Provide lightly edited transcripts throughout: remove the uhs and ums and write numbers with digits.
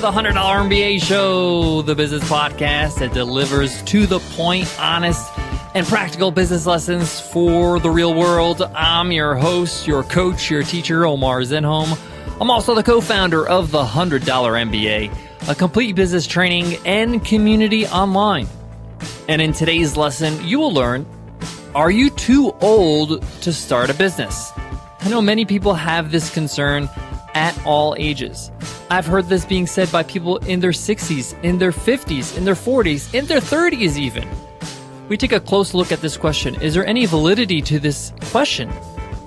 to the $100 MBA Show, the business podcast that delivers to the point, honest, and practical business lessons for the real world. I'm your host, your coach, your teacher, Omar Zenhom. I'm also the co-founder of the $100 MBA, a complete business training and community online. And in today's lesson, you will learn, are you too old to start a business? I know many people have this concern at all ages. I've heard this being said by people in their 60s, in their 50s, in their 40s, in their 30s even. We take a close look at this question. Is there any validity to this question?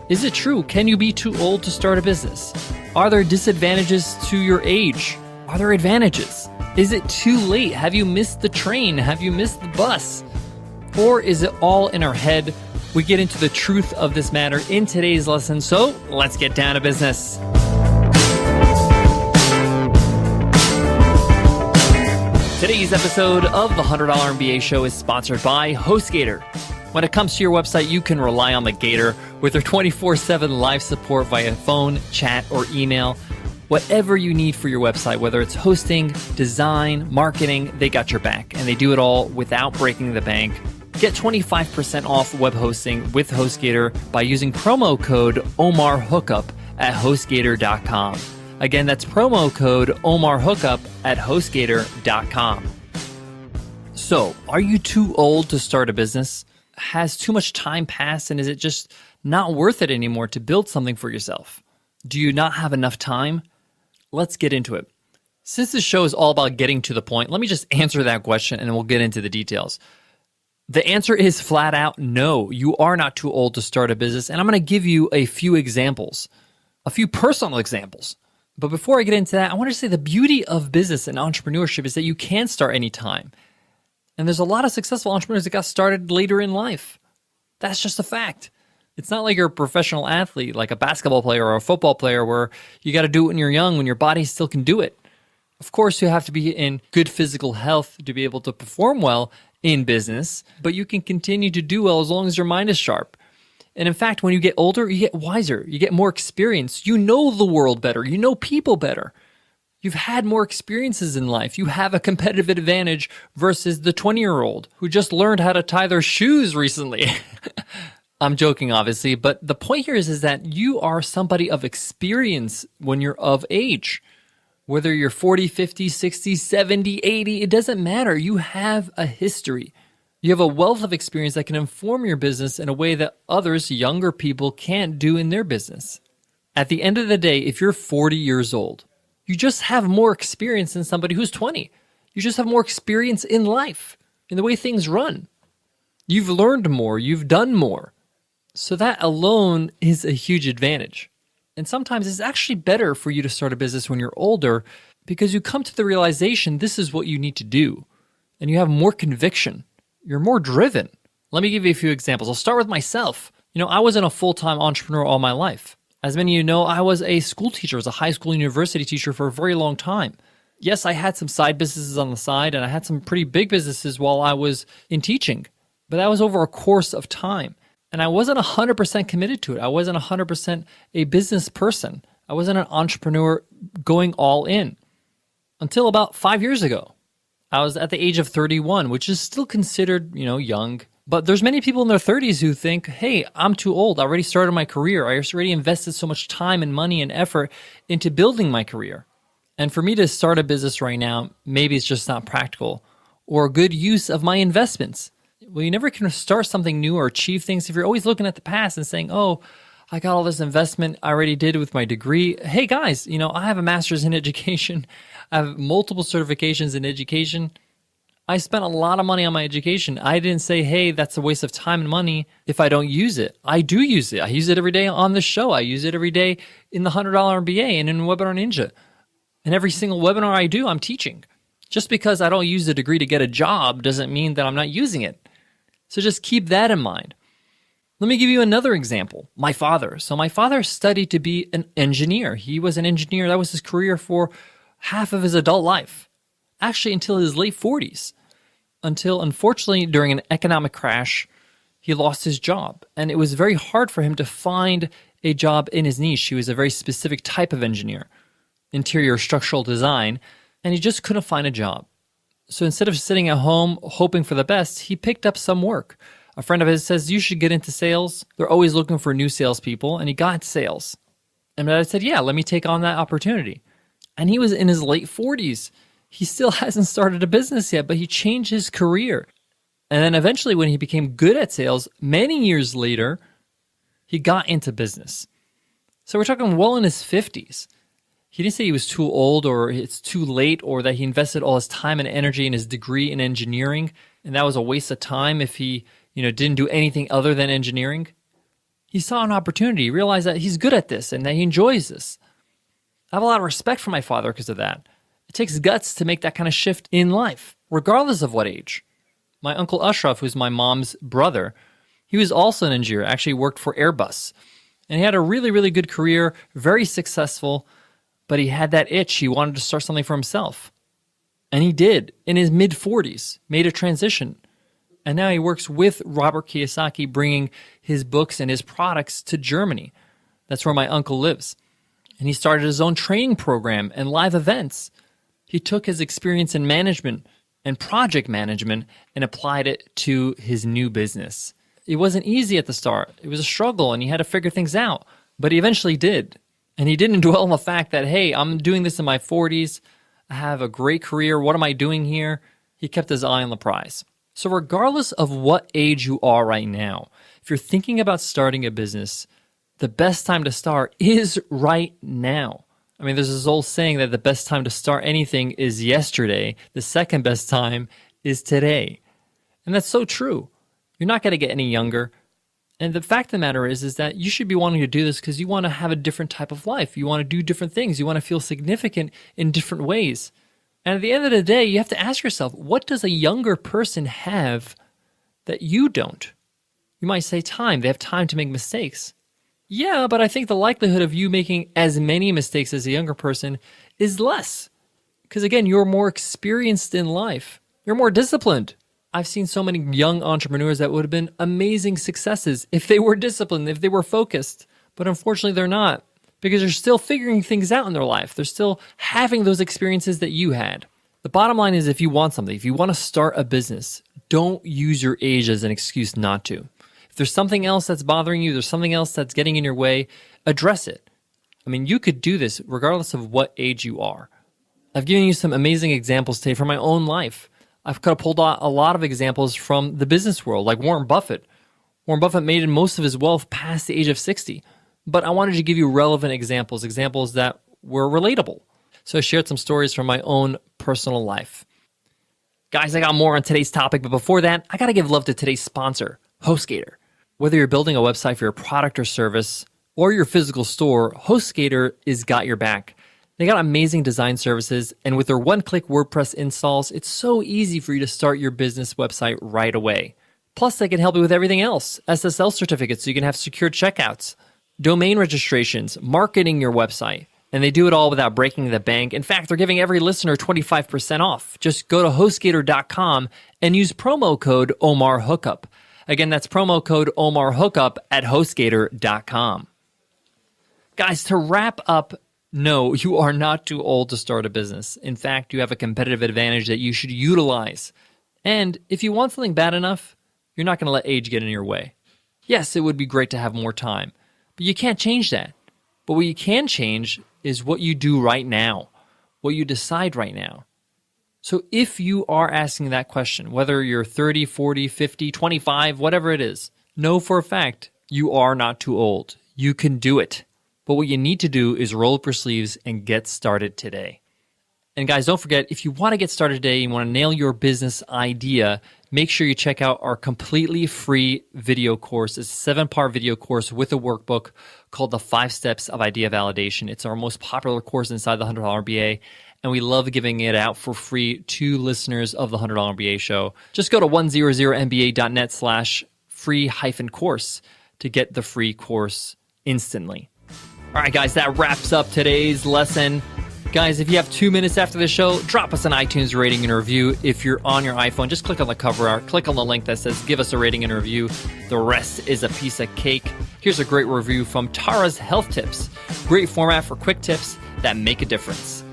Is it true? Can you be too old to start a business? Are there disadvantages to your age? Are there advantages? Is it too late? Have you missed the train? Have you missed the bus? Or is it all in our head? We get into the truth of this matter in today's lesson, so let's get down to business. Today's episode of the $100 MBA Show is sponsored by HostGator. When it comes to your website, you can rely on the Gator with their 24/7 live support via phone, chat, or email. Whatever you need for your website, whether it's hosting, design, marketing, they got your back. And they do it all without breaking the bank. Get 25% off web hosting with HostGator by using promo code OmarHookup at HostGator.com. Again, that's promo code OmarHookup at HostGator.com. So, are you too old to start a business? Has too much time passed, and is it just not worth it anymore to build something for yourself? Do you not have enough time? Let's get into it. Since this show is all about getting to the point, let me just answer that question and we'll get into the details. The answer is flat out no. You are not too old to start a business, and I'm going to give you a few examples, a few personal examples. But before I get into that, I want to say the beauty of business and entrepreneurship is that you can start anytime. And there's a lot of successful entrepreneurs that got started later in life. That's just a fact. It's not like you're a professional athlete, like a basketball player or a football player, where you got to do it when you're young, when your body still can do it. Of course, you have to be in good physical health to be able to perform well in business, but you can continue to do well as long as your mind is sharp. And in fact, when you get older, you get wiser, you get more experience. You know the world better. You know people better. You've had more experiences in life. You have a competitive advantage versus the 20-year-old who just learned how to tie their shoes recently. I'm joking, obviously, but the point here is that you are somebody of experience when you're of age. Whether you're 40, 50, 60, 70, 80, it doesn't matter. You have a history. You have a wealth of experience that can inform your business in a way that others, younger people, can't do in their business. At the end of the day, if you're 40 years old, you just have more experience than somebody who's 20. You just have more experience in life, in the way things run. You've learned more, you've done more. So that alone is a huge advantage. And sometimes it's actually better for you to start a business when you're older because you come to the realization this is what you need to do. And you have more conviction. You're more driven. Let me give you a few examples. I'll start with myself. I wasn't a full-time entrepreneur all my life. As many of you know, I was a school teacher. I was a high school and university teacher for a very long time. Yes, I had some side businesses on the side, and I had some pretty big businesses while I was in teaching. But that was over a course of time. And I wasn't 100% committed to it. I wasn't 100% a business person. I wasn't an entrepreneur going all in until about 5 years ago. I was at the age of 31, which is still considered, young. But there's many people in their 30s who think, hey, I'm too old. I already started my career. I already invested so much time and money and effort into building my career. And for me to start a business right now, maybe it's just not practical or a good use of my investments. Well, you never can start something new or achieve things if you're always looking at the past and saying, oh, I got all this investment I already did with my degree. Hey guys, I have a master's in education. I have multiple certifications in education. I spent a lot of money on my education. I didn't say, hey, that's a waste of time and money if I don't use it. I do use it. I use it every day on this show. I use it every day in the $100 MBA and in Webinar Ninja. And every single webinar I do, I'm teaching. Just because I don't use the degree to get a job doesn't mean that I'm not using it. So just keep that in mind. Let me give you another example. My father. So my father studied to be an engineer. He was an engineer. That was his career for half of his adult life. Actually, until his late 40s. Until, unfortunately, during an economic crash, he lost his job. And it was very hard for him to find a job in his niche. He was a very specific type of engineer, interior structural design. and he just couldn't find a job. So instead of sitting at home hoping for the best, he picked up some work. A friend of his says, you should get into sales. They're always looking for new salespeople, and he got sales. And I said, yeah, let me take on that opportunity. And he was in his late 40s. He still hasn't started a business yet, but he changed his career. And then eventually when he became good at sales, many years later, he got into business. So we're talking well in his 50s. He didn't say he was too old or it's too late or that he invested all his time and energy in his degree in engineering and that was a waste of time if he, didn't do anything other than engineering. He saw an opportunity, realized that he's good at this and that he enjoys this. I have a lot of respect for my father because of that. It takes guts to make that kind of shift in life, regardless of what age. My uncle Ashraf, who's my mom's brother, he was also an engineer, actually worked for Airbus. And he had a really, really good career, very successful, but he had that itch. He wanted to start something for himself. And he did, in his mid-40s, made a transition. And now he works with Robert Kiyosaki, bringing his books and his products to Germany. That's where my uncle lives. And he started his own training program and live events. He took his experience in management and project management and applied it to his new business. It wasn't easy at the start. It was a struggle, and he had to figure things out. But he eventually did. And he didn't dwell on the fact that, hey, I'm doing this in my 40s. I have a great career. What am I doing here? He kept his eye on the prize. So regardless of what age you are right now, if you're thinking about starting a business, the best time to start is right now. I mean, there's this old saying that the best time to start anything is yesterday. The second best time is today. And that's so true. You're not going to get any younger. And the fact of the matter is that you should be wanting to do this because you want to have a different type of life. You want to do different things. You want to feel significant in different ways. And at the end of the day, you have to ask yourself, what does a younger person have that you don't? You might say time. They have time to make mistakes. Yeah, but I think the likelihood of you making as many mistakes as a younger person is less. Because again, you're more experienced in life. You're more disciplined. I've seen so many young entrepreneurs that would have been amazing successes if they were disciplined, if they were focused. But unfortunately, they're not because they're still figuring things out in their life. They're still having those experiences that you had. The bottom line is if you want something, if you want to start a business, don't use your age as an excuse not to. If there's something else that's bothering you, there's something else that's getting in your way, address it. I mean, you could do this regardless of what age you are. I've given you some amazing examples today from my own life. I've kind of pulled out a lot of examples from the business world, like Warren Buffett. Warren Buffett made most of his wealth past the age of 60. But I wanted to give you relevant examples that were relatable. So I shared some stories from my own personal life. Guys, I got more on today's topic, but before that, I got to give love to today's sponsor, HostGator. Whether you're building a website for your product or service or your physical store, HostGator is got your back. They got amazing design services, and with their one-click WordPress installs, it's so easy for you to start your business website right away. Plus, they can help you with everything else, SSL certificates so you can have secure checkouts, domain registrations, marketing your website, and they do it all without breaking the bank. In fact, they're giving every listener 25% off. Just go to HostGator.com and use promo code OmarHookup. Again, that's promo code OmarHookup at HostGator.com. Guys, to wrap up, no, you are not too old to start a business. In fact, you have a competitive advantage that you should utilize. And if you want something bad enough, you're not going to let age get in your way. Yes, it would be great to have more time, but you can't change that. But what you can change is what you do right now, what you decide right now. So if you are asking that question, whether you're 30, 40, 50, 25, whatever it is, know for a fact you are not too old. You can do it. But what you need to do is roll up your sleeves and get started today. And guys, don't forget, if you want to get started today, you want to nail your business idea, make sure you check out our completely free video course. It's a 7-part video course with a workbook called The 5 Steps of Idea Validation. It's our most popular course inside the $100 MBA, and we love giving it out for free to listeners of the $100 MBA show. Just go to 100mba.net/free-course to get the free course instantly. All right, guys, that wraps up today's lesson. Guys, if you have 2 minutes after the show, drop us an iTunes rating and review. If you're on your iPhone, just click on the cover art, click on the link that says give us a rating and review. The rest is a piece of cake. Here's a great review from Tara's Health Tips. Great format for quick tips that make a difference.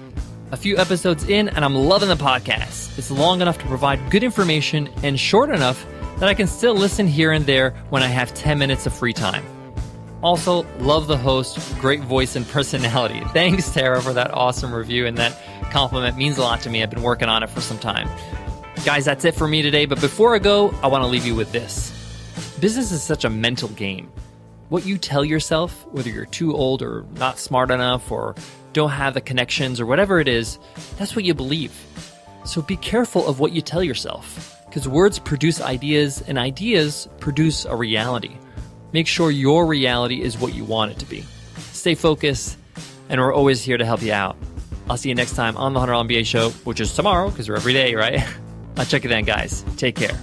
A few episodes in, and I'm loving the podcast. It's long enough to provide good information and short enough that I can still listen here and there when I have 10 minutes of free time. Also, love the host, great voice and personality. Thanks, Tara, for that awesome review, and that compliment means a lot to me. I've been working on it for some time. Guys, that's it for me today, but before I go, I want to leave you with this. Business is such a mental game. What you tell yourself, whether you're too old or not smart enough or don't have the connections or whatever it is, that's what you believe. So be careful of what you tell yourself, because words produce ideas and ideas produce a reality. Make sure your reality is what you want it to be. Stay focused, and we're always here to help you out. I'll see you next time on the $100 MBA Show, which is tomorrow, because we're every day, right? I'll check you then, guys. Take care.